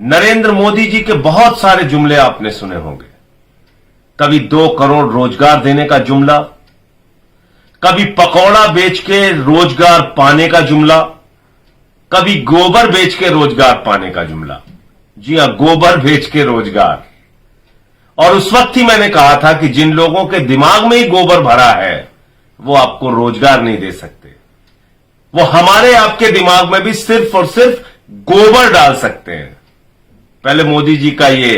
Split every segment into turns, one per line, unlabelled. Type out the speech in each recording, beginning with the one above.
नरेंद्र मोदी जी के बहुत सारे जुमले आपने सुने होंगे। कभी 2 करोड़ रोजगार देने का जुमला, कभी पकौड़ा बेच के रोजगार पाने का जुमला, कभी गोबर बेच के रोजगार पाने का जुमला। जी हां, गोबर बेच के रोजगार। और उस वक्त ही मैंने कहा था कि जिन लोगों के दिमाग में ही गोबर भरा है वो आपको रोजगार नहीं दे सकते। वो हमारे आपके दिमाग में भी सिर्फ और सिर्फ गोबर डाल सकते हैं। पहले मोदी जी का ये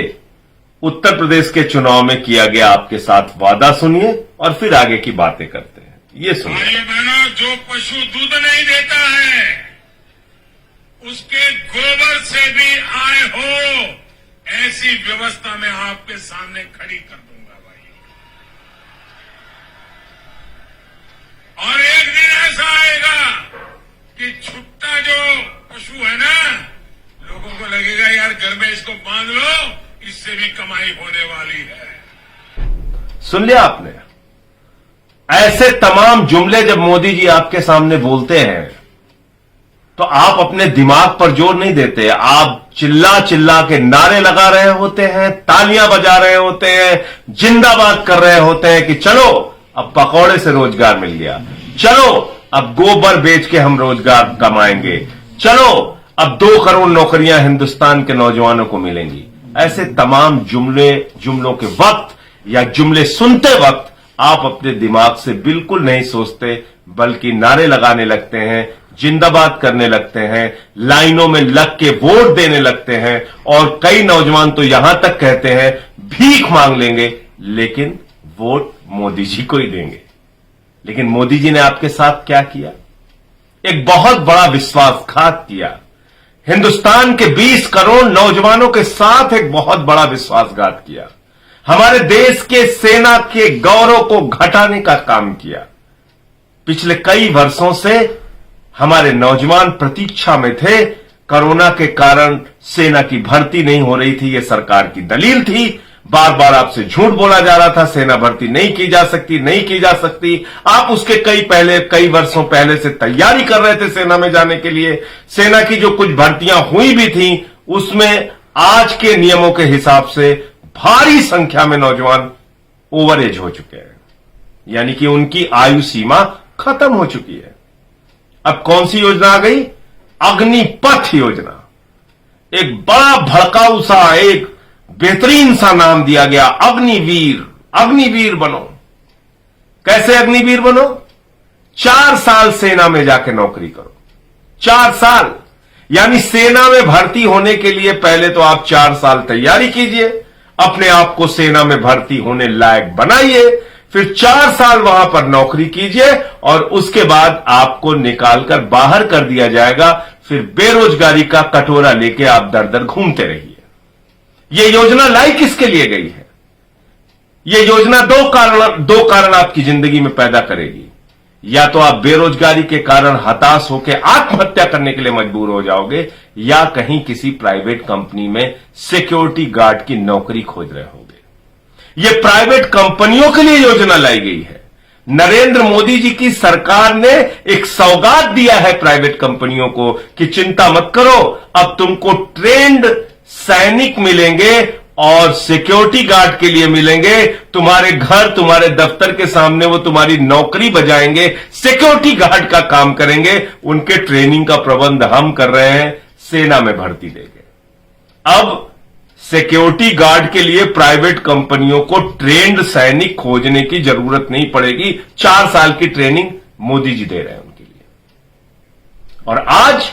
उत्तर प्रदेश के चुनाव में किया गया आपके साथ वादा सुनिए और फिर आगे की बातें करते हैं। ये सुनिए।
भाइयों बहनों, जो पशु दूध नहीं देता है उसके गोबर से भी आय हो, ऐसी व्यवस्था मैं आपके सामने खड़ी कर दूंगा भाई। और एक दिन ऐसा आएगा कि छुट्टा जो पशु है ना, लोगों को लगेगा यार घर में इसको बांध लो, इससे भी कमाई होने वाली है।
सुन लिया आपने? ऐसे तमाम जुमले जब मोदी जी आपके सामने बोलते हैं तो आप अपने दिमाग पर जोर नहीं देते। आप चिल्ला चिल्ला के नारे लगा रहे होते हैं, तालियां बजा रहे होते हैं, जिंदाबाद कर रहे होते हैं कि चलो अब पकौड़े से रोजगार मिल गया, चलो अब गोबर बेच के हम रोजगार कमाएंगे, चलो अब 2 करोड़ नौकरियां हिंदुस्तान के नौजवानों को मिलेंगी। ऐसे तमाम जुमलों के वक्त या जुमले सुनते वक्त आप अपने दिमाग से बिल्कुल नहीं सोचते, बल्कि नारे लगाने लगते हैं, जिंदाबाद करने लगते हैं, लाइनों में लग के वोट देने लगते हैं। और कई नौजवान तो यहां तक कहते हैं भीख मांग लेंगे लेकिन वोट मोदी जी को ही देंगे। लेकिन मोदी जी ने आपके साथ क्या किया? एक बहुत बड़ा विश्वासघात किया। हिंदुस्तान के 20 करोड़ नौजवानों के साथ एक बहुत बड़ा विश्वासघात किया। हमारे देश के सेना के गौरव को घटाने का काम किया। पिछले कई वर्षों से हमारे नौजवान प्रतीक्षा में थे। कोरोना के कारण सेना की भर्ती नहीं हो रही थी, यह सरकार की दलील थी। बार बार आपसे झूठ बोला जा रहा था, सेना भर्ती नहीं की जा सकती, नहीं की जा सकती। आप उसके कई वर्षों पहले से तैयारी कर रहे थे सेना में जाने के लिए। सेना की जो कुछ भर्तियां हुई भी थी उसमें आज के नियमों के हिसाब से भारी संख्या में नौजवान ओवर एज हो चुके हैं, यानी कि उनकी आयु सीमा खत्म हो चुकी है। अब कौन सी योजना आ गई? अग्निपथ योजना। एक बड़ा भड़काऊ सा, एक बेहतरीन सा नाम दिया गया, अग्निवीर। अग्निवीर बनो। कैसे अग्निवीर बनो? 4 साल सेना में जाके नौकरी करो। 4 साल, यानी सेना में भर्ती होने के लिए पहले तो आप 4 साल तैयारी कीजिए, अपने आप को सेना में भर्ती होने लायक बनाइए, फिर 4 साल वहां पर नौकरी कीजिए और उसके बाद आपको निकालकर बाहर कर दिया जाएगा। फिर बेरोजगारी का कटोरा लेके आप दर दर घूमते रहिए। यह योजना लाई किसके लिए गई है? यह योजना दो कारण आपकी जिंदगी में पैदा करेगी। या तो आप बेरोजगारी के कारण हताश होकर आत्महत्या करने के लिए मजबूर हो जाओगे, या कहीं किसी प्राइवेट कंपनी में सिक्योरिटी गार्ड की नौकरी खोज रहे होगे। यह प्राइवेट कंपनियों के लिए योजना लाई गई है। नरेंद्र मोदी जी की सरकार ने एक सौगात दिया है प्राइवेट कंपनियों को कि चिंता मत करो, अब तुमको ट्रेंड सैनिक मिलेंगे और सिक्योरिटी गार्ड के लिए मिलेंगे। तुम्हारे घर, तुम्हारे दफ्तर के सामने वो तुम्हारी नौकरी बजाएंगे, सिक्योरिटी गार्ड का काम करेंगे। उनके ट्रेनिंग का प्रबंध हम कर रहे हैं, सेना में भर्ती देंगे। अब सिक्योरिटी गार्ड के लिए प्राइवेट कंपनियों को ट्रेंड सैनिक खोजने की जरूरत नहीं पड़ेगी। 4 साल की ट्रेनिंग मोदी जी दे रहे हैं उनके लिए। और आज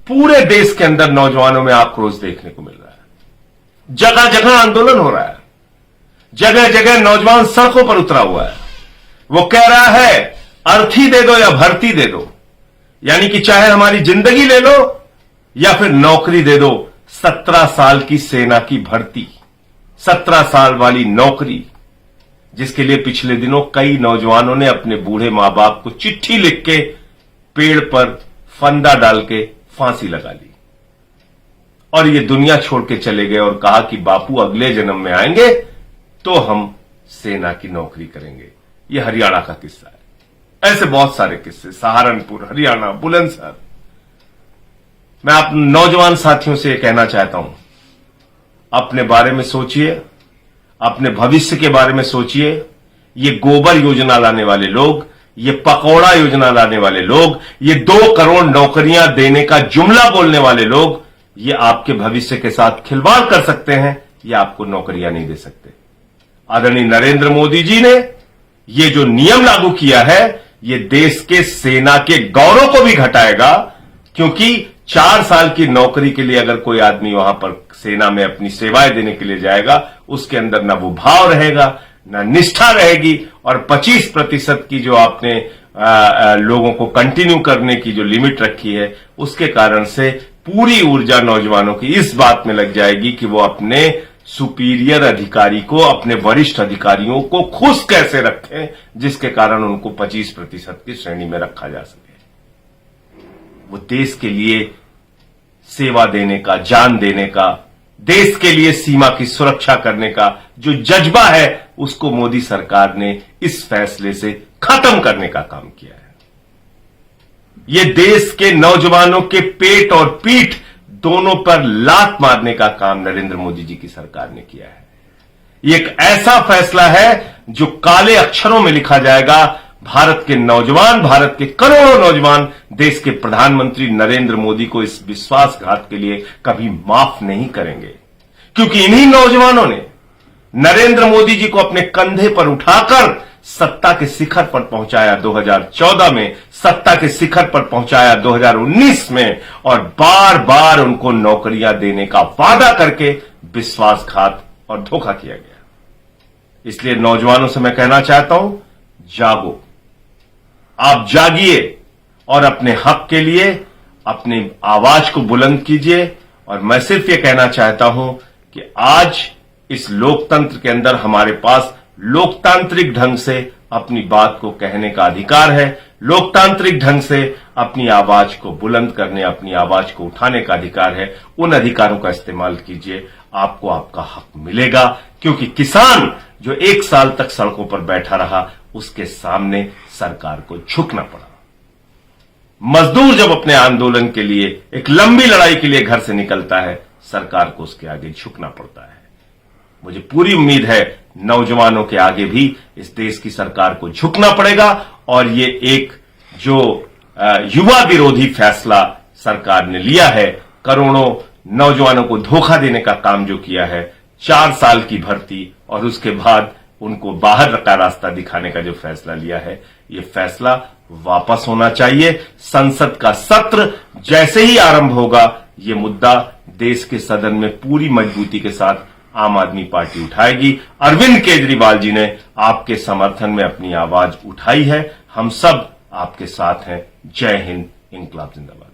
पूरे देश के अंदर नौजवानों में आक्रोश देखने को मिल रहा है। जगह जगह आंदोलन हो रहा है, जगह जगह नौजवान सड़कों पर उतरा हुआ है। वो कह रहा है अर्थी दे दो या भर्ती दे दो, यानी कि चाहे हमारी जिंदगी ले लो या फिर नौकरी दे दो। 17 साल की सेना की भर्ती, 17 साल वाली नौकरी, जिसके लिए पिछले दिनों कई नौजवानों ने अपने बूढ़े मां बाप को चिट्ठी लिख के पेड़ पर फंदा डाल के फांसी लगा ली। और ये दुनिया छोड़ के चले गए और कहा कि बापू अगले जन्म में आएंगे तो हम सेना की नौकरी करेंगे। ये हरियाणा का किस्सा है। ऐसे बहुत सारे किस्से, सहारनपुर, हरियाणा, बुलंदशहर। मैं आप नौजवान साथियों से कहना चाहता हूं, अपने बारे में सोचिए, अपने भविष्य के बारे में सोचिए। ये गोबर योजना लाने वाले लोग, ये पकौड़ा योजना लाने वाले लोग, ये 2 करोड़ नौकरियां देने का जुमला बोलने वाले लोग, ये आपके भविष्य के साथ खिलवाड़ कर सकते हैं, ये आपको नौकरियां नहीं दे सकते। आदरणीय नरेंद्र मोदी जी ने ये जो नियम लागू किया है, ये देश के सेना के गौरव को भी घटाएगा, क्योंकि 4 साल की नौकरी के लिए अगर कोई आदमी वहां पर सेना में अपनी सेवाएं देने के लिए जाएगा, उसके अंदर ना वो भाव रहेगा, ना निष्ठा रहेगी, और 25% की जो आपने लोगों को कंटिन्यू करने की जो लिमिट रखी है, उसके कारण से पूरी ऊर्जा नौजवानों की इस बात में लग जाएगी कि वो अपने सुपीरियर अधिकारी को, अपने वरिष्ठ अधिकारियों को खुश कैसे रखें, जिसके कारण उनको 25% की श्रेणी में रखा जा सके। वो देश के लिए सेवा देने का, जान देने का, देश के लिए सीमा की सुरक्षा करने का जो जज्बा है, उसको मोदी सरकार ने इस फैसले से खत्म करने का काम किया है। ये देश के नौजवानों के पेट और पीठ दोनों पर लात मारने का काम नरेंद्र मोदी जी की सरकार ने किया है। ये एक ऐसा फैसला है जो काले अक्षरों में लिखा जाएगा। भारत के नौजवान, भारत के करोड़ों नौजवान देश के प्रधानमंत्री नरेंद्र मोदी को इस विश्वासघात के लिए कभी माफ नहीं करेंगे, क्योंकि इन्हीं नौजवानों ने नरेंद्र मोदी जी को अपने कंधे पर उठाकर सत्ता के शिखर पर पहुंचाया 2014 में, सत्ता के शिखर पर पहुंचाया 2019 में, और बार बार उनको नौकरियां देने का वादा करके विश्वासघात और धोखा किया गया। इसलिए नौजवानों से मैं कहना चाहता हूं, जागो, आप जागिए और अपने हक के लिए अपनी आवाज को बुलंद कीजिए। और मैं सिर्फ ये कहना चाहता हूं कि आज इस लोकतंत्र के अंदर हमारे पास लोकतांत्रिक ढंग से अपनी बात को कहने का अधिकार है, लोकतांत्रिक ढंग से अपनी आवाज को बुलंद करने, अपनी आवाज को उठाने का अधिकार है। उन अधिकारों का इस्तेमाल कीजिए, आपको आपका हक मिलेगा, क्योंकि किसान जो 1 साल तक सड़कों पर बैठा रहा, उसके सामने सरकार को झुकना पड़ा। मजदूर जब अपने आंदोलन के लिए, एक लंबी लड़ाई के लिए घर से निकलता है, सरकार को उसके आगे झुकना पड़ता है। मुझे पूरी उम्मीद है नौजवानों के आगे भी इस देश की सरकार को झुकना पड़ेगा, और ये एक जो युवा विरोधी फैसला सरकार ने लिया है, करोड़ों नौजवानों को धोखा देने का काम जो किया है, 4 साल की भर्ती और उसके बाद उनको बाहर का रास्ता दिखाने का जो फैसला लिया है, ये फैसला वापस होना चाहिए। संसद का सत्र जैसे ही आरंभ होगा, ये मुद्दा देश के सदन में पूरी मजबूती के साथ आम आदमी पार्टी उठाएगी। अरविंद केजरीवाल जी ने आपके समर्थन में अपनी आवाज उठाई है। हम सब आपके साथ हैं। जय हिंद, इंकलाब जिंदाबाद।